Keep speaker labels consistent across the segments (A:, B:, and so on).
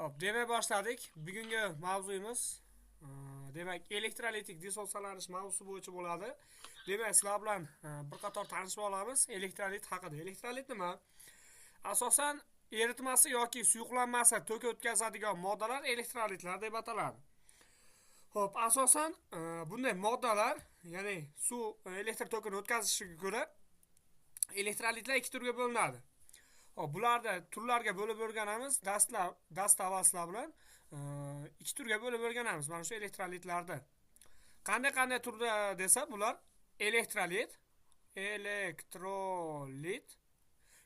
A: Hop, demak boshladik. Bugungi mavzuyimiz demak elektrolitik dissolsalanish mavzusi bo'yicha bo'ladi. Demak, sizlar bilan bir qator tanishib olamiz elektrolit haqida. Elektrolit nima? Asosan eritmasi yoki suyuqlanmasi to'k o'tkazadigan moddalar elektrolitlar deb ataladi. Hop, asosan bunday moddalar, ya'ni suv elektr tokini o'tkazishiga ko'ra elektrolitlar ikki turga bo'linadi. Hop, bularni turlarga bo'lib o'rganamiz. Dastavaslar bilan ikki turga bo'lib o'rganamiz mana shu elektrolitlarni. Qanday turda desa, bular elektrolit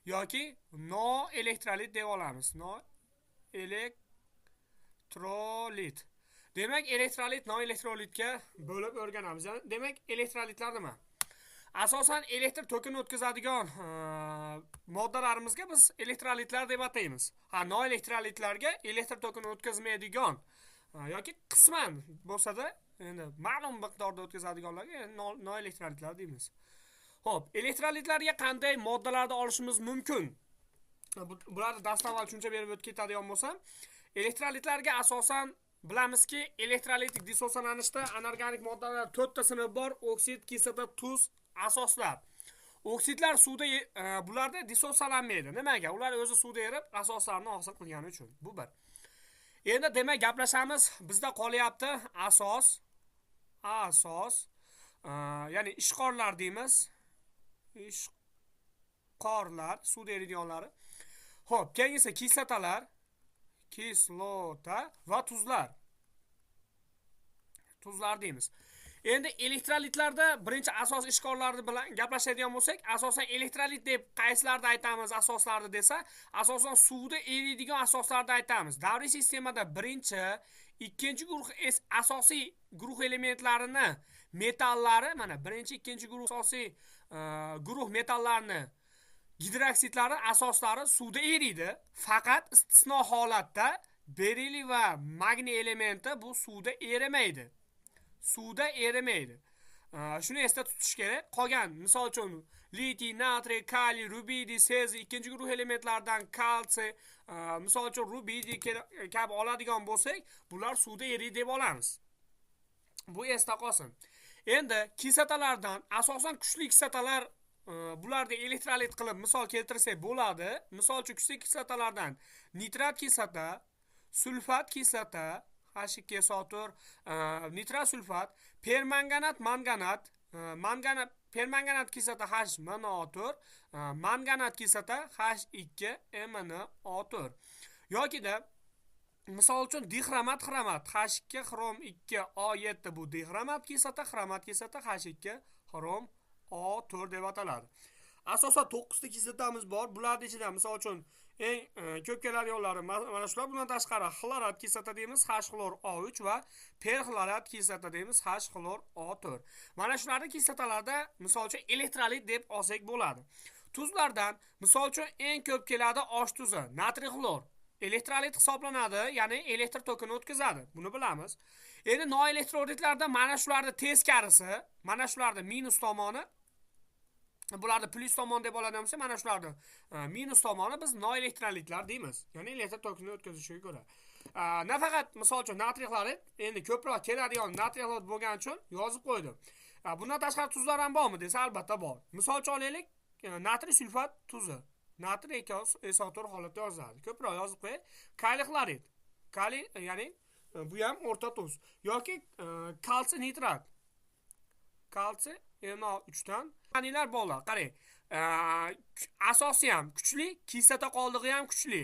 A: yoki noelektrolit deb olamiz. Noelektrolit. Demak, elektrolit noelektrolitga bo'lib o'rganamiz. Demak, elektrolitlar nima? Asosan elektr tokini o'tkazadigan moddalarimizga biz elektrolitlar deb ataymiz. Noelektrolitlarga elektr tokini o'tkazmaydigan yoki qisman bo'lsa-da, endi ma'lum miqdorda o'tkazadiganlarga noelektrolitlar deymiz. Xo'p, elektrolitlarga qanday moddalarni olishimiz mumkin? Bularni dastavval tushuncha berib o'tib ketadigan bo'lsam, elektrolitlarga asosan bilamizki, elektrolitik dissolsalanishda anorganik moddalar 4 ta sinf bor: oksid, kislota, tuz, asoslar. Oksidlar suvda bularda dissolsalanmaydi. Nimaga? Ular o'zi suvda erib asoslarni hosil qilgani uchun. Bu bir. Endi demak gaplashamiz, bizda qolyapti asos, ya'ni ishqorlar deymiz. Ishqorlar, suvda eriydiganlari. Xo'p, keyingisi kislotalar, kislota va tuzlar. Tuzlar deymiz. Endi elektrolitlarda birinchi asos ishqorlari bilan gaplashadigan bo'lsak, asosan elektrolit deb qaysilarni aytamiz asoslarni desa, asosan suvda eriydigan asoslarni aytamiz. Davriy sistemada birinchi, ikkinchi guruh asosiy guruh elementlarini, metallari, mana birinchi, ikkinchi guruh asosiy guruh metallarni, gidroksidlari asoslari suvda eriydi. Faqat istisno holatda beriliy va magniy elementi bu suvda erimaydi. Shuni esda tutish kerak. Qolgan, misol uchun, litiy, natriy, kaliy, rubidiy, seziy, ikkinchi guruh elementlaridan kalsiy, misol uchun rubidiy kabi oladigan bo'lsak, bular suvda eriydi deb olamiz. Bu esda qolsin. Endi kislotalardan asosan kuchli kislotalar, bularni elektrolit qilib misol keltirsak bo'ladi. Misol uchun kuchli kislotalardan nitrat kislota, sulfat kislota, H2SO4, nitrat sulfat, permanganat, permanganat kislota HMnO4, manganat kislota H2MnO4. Yoki-da misol uchun dixromat H2 xrom 2 O7 bu dixromat kislota, xromat kislota H2 xrom O4 deb ataladi. Asosan 9 ta kislotamiz bor. Bularning ichida misol uchun eng ko'p keladiganlari mana shular. Bundan tashqari xlorat kislota deymiz, H-xlor O3 va perxlorat kislota deymiz, H-xlor O4. Mana shularning kislotalarda misol uchun elektrolit deb olsak bo'ladi. Tuzlardan misol uchun eng ko'p keladi osh tuzi, natriy xlor. Elektrolit hisoblanadi, ya'ni elektr tokini o'tkazadi. Buni bilamiz. Endi noelektrolitlarda mana shularning teskarisi, mana shularning minus tomoni, bularni plus tomon deb oladigan bo'lsa, mana shularni minus tomoni biz noelektrolitlar deymiz. Ya'ni elektr tokini o'tkazishiga ko'ra. Nafaqat misol uchun natriy xlorid, endi ko'proq keladigan natriy xlorid bo'lgani uchun yozib qo'ydim. Bundan tashqari tuzlar ham bormi desa, albatta bor. Misol uchun olaylik, natriy sulfat tuzi. Natriy SO4 holatda yoziladi. Ko'proq yozib qo'y. Kaliy xlorid. Kaliy, ya'ni bu ham o'rta tuz. Yoki kalsiy nitrat. Kalsiy NO3 dan anilar bog'lar. Qarang. Asosi ham kuchli, kislota qoldig'i ham kuchli.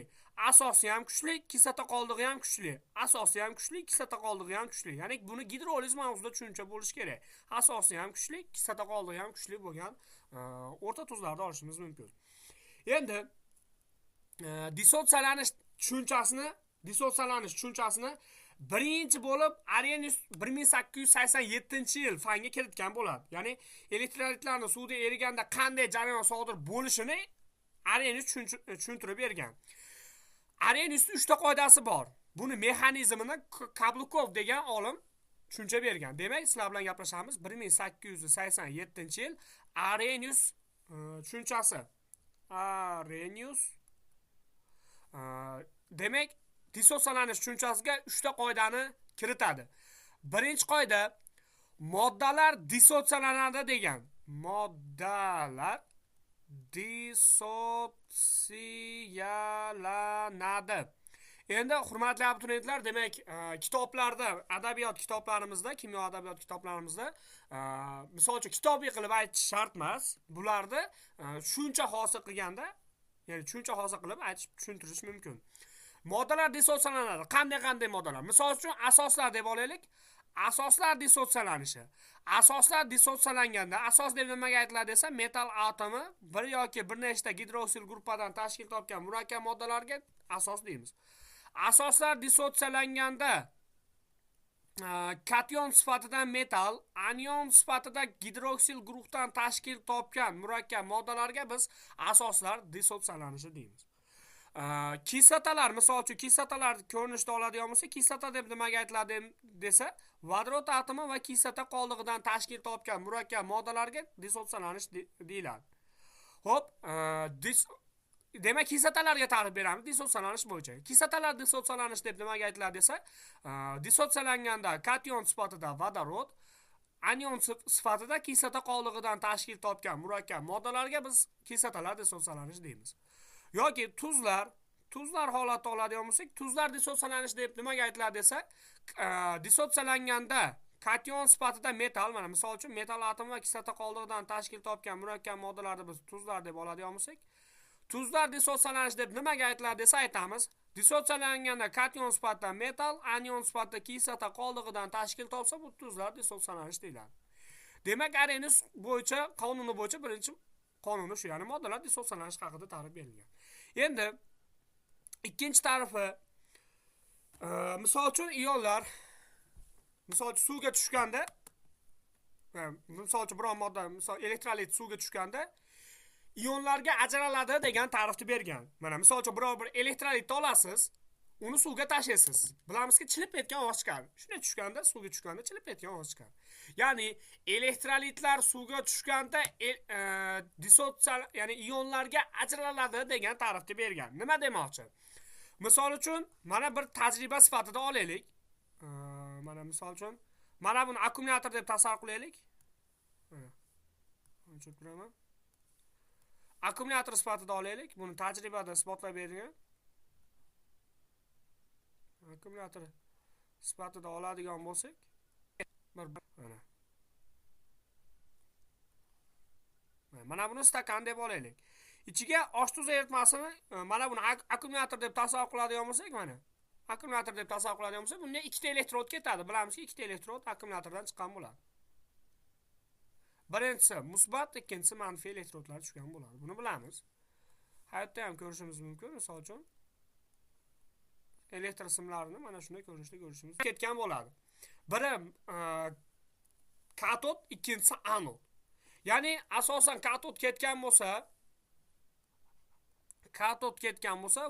A: Asosi ham kuchli, kislota qoldig'i ham kuchli. Asosi ham kuchli, kislota qoldig'i ham kuchli. Ya'ni buni gidroliz mavzusida tushuncha bo'lish kerak. Asosi ham kuchli, kislota qoldig'i ham kuchli bo'lgan o'rta tuzlarni olishimiz mumkin. Endi dissolsalanish tushunchasini birinchi bo'lib Arrhenius 1887-yil fanga kiritgan bo'ladi. Ya'ni elektrolitlarni suvda eriganda qanday jarayon sodir bo'lishini Arrhenius tushuntirib bergan. Arrheniusning 3 ta qoidasi bor. Buni mexanizmini Kablukov degan olim tushuncha bergan. Demak, sizlar bilan gaplashamiz 1887-yil Arrhenius tushunchasi. Arrhenius demak dissotsiyalanish tushunchasiga 3 ta qoidani kiritadi. Birinchi qoida moddalar dissotsiyalanadi degan. Moddalar dissotsiyalanadi. Endi hurmatli abituriyentlar, demak, kitoblarda, adabiyot kitoblarimizda, kimyo adabiyot kitoblarimizda, misol uchun kitobiy qilib aytish shart emas. Bularda tushuncha hosil qilganda, ya'ni tushuncha hosil qilib aytish, tushuntirish mumkin. Moddalar dissotsiyalanadi. Qanday moddalar? Misol uchun asoslar deb olaylik. Asoslar dissotsiyalanishi. Asoslar dissotsiyalanganda, asos deb nimaga aytiladi desa, metal atomi bir yoki bir nechta gidroksil gruppadan tashkil topgan murakkab moddalarga asos deymiz. Asoslar dissotsiyalanganda kation sifatida metal, anion sifatida gidroksil guruhdan tashkil topgan murakkab moddalarga biz asoslar dissotsiyalanishi deymiz. Kislotalar, misol uchun kislotalar ko'rinishda oladigan bo'lsa, kislota deb nimaga aytiladi desa, vodorod atomi va kislota qoldig'idan tashkil topgan murakkab moddalarga dissotsiyalanish deyiladi. Xo'p, demak, kislotalarga ta'rif beramiz dissotsiyalanish bo'yicha. Kislotalar dissotsiyalanish deb nimaga aytiladi desa, dissotsiyalanganda kation sifatida vodorod, anion sifatida kislota qoldig'idan tashkil topgan murakkab moddalarga biz kislotalar dissotsiyalanish deymiz. Yoki tuzlar holatda oladigan bo'lsak, tuzlar dissotsiyalanish deb nimaga aytiladi desa, dissotsiyalanganda kation sifatida metal, mana misol uchun metal atomi va kislota qoldig'idan tashkil topgan murakkab moddalarni biz tuzlar deb oladigan bo'lsak, tuzlar dissotsiyalanish deb nimaga aytiladi desa aytamiz, dissotsiyalanganda kation sifatida metal, anion sifatida kislota qoldig'idan tashkil topsa, bu tuzlar dissotsiyalanish deyiladi. Demak, Arrhenius bo'yicha, qonuni bo'yicha birinchi qonuni shu, ya'ni moddalar dissotsiyalanish haqida ta'rif berilgan. Endi ikkinchi ta'rifi, misol uchun ionlar, misol uchun suvga tushganda, misol uchun biron modda, misol elektrolit suvga tushganda ionlarga ajraladi degan ta'rifni bergan. Mana misol uchun biror bir elektrolitni olasiz, uni suvga tashlaysiz. Bilamizki, chilib ketgan ovoz chiqadi. Shunday tushganda, suvga tushganda chilib ketgan ovoz chiqadi. Ya'ni elektrolitlar suvga tushganda ya'ni ionlarga ajraladi degan ta'rifni bergan. Nima demoqchi? Misol uchun, mana bir tajriba sifatida olaylik. Mana misol uchun, mana buni akkumulyator deb tasavvur qilaylik. O'chirib turaman. Akkumulyator sifatida olaylik. Buni tajribada isbotlab bergan. Akkumulyator sifatida oladigan bo'lsak, mana buni stakan deb olaylik. Ichiga osh tuz eritmasini, mana buni akkumulyator deb tasavvur qiladigan bo'lsak, mana akkumulyator deb tasavvur qiladigan bo'lsak, bunda ikkita elektrod ketadi. Bilamizki, ikkita elektrod akkumulyatordan chiqqan bo'ladi. Birinchisi musbat, ikkinchisi manfiy elektrodlar tushgan bo'ladi. Buni bilamiz. Hayotda ham ko'rishimiz mumkin. Misol uchun elektr simlarini mana shunday ko'rinishda ko'rishimiz ketgan bo'ladi. Biri katod, ikkinchisi anod. Ya'ni asosan katod ketgan bo'lsa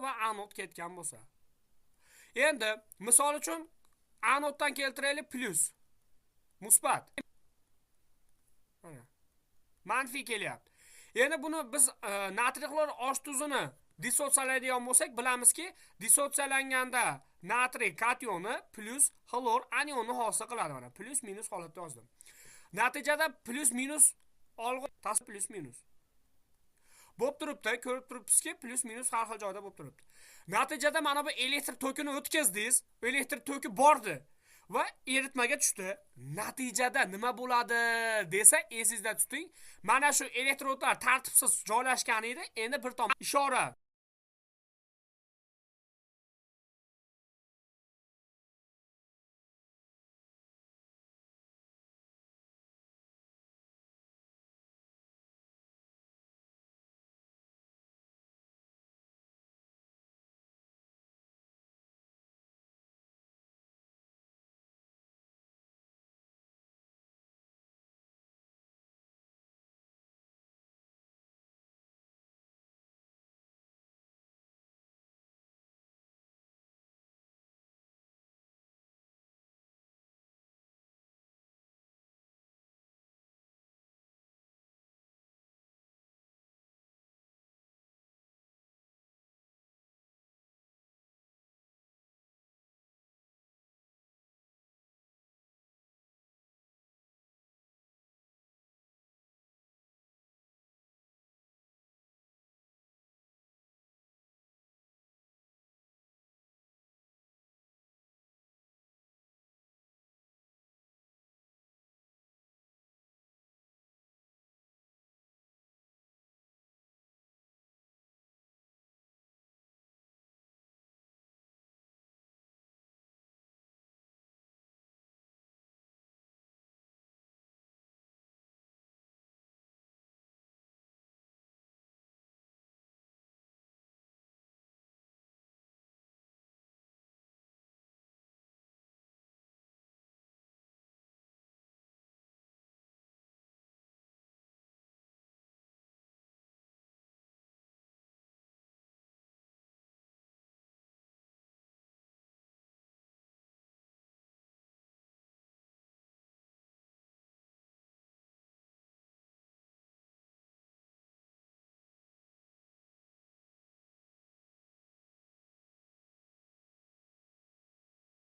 A: va anod ketgan bo'lsa. Endi misol uchun anoddan keltiraylik plus, musbat. Mana manfiy kelyapti. Endi buni biz natriy xlor osh tuzini dissotsiyalaydigan bo'lsak, bilamizki, dissotsiyalanganda natriy kationi plus xlor anionni hosil qiladi. Mana plus minus holatda yozdim. Natijada plus minus olg'i tasir plus minus bo'lib turibdi, ko'rib turibsizki, plus minus har xil joyda bo'lib turibdi. Natijada mana bu elektr tokini o'tkazdingiz, elektr toki bordi va eritmaga tushdi. Natijada nima bo'ladi desa, esingizda tuting. Mana shu elektrodlar tartibsiz joylashgan edi. Endi bir tomon ishora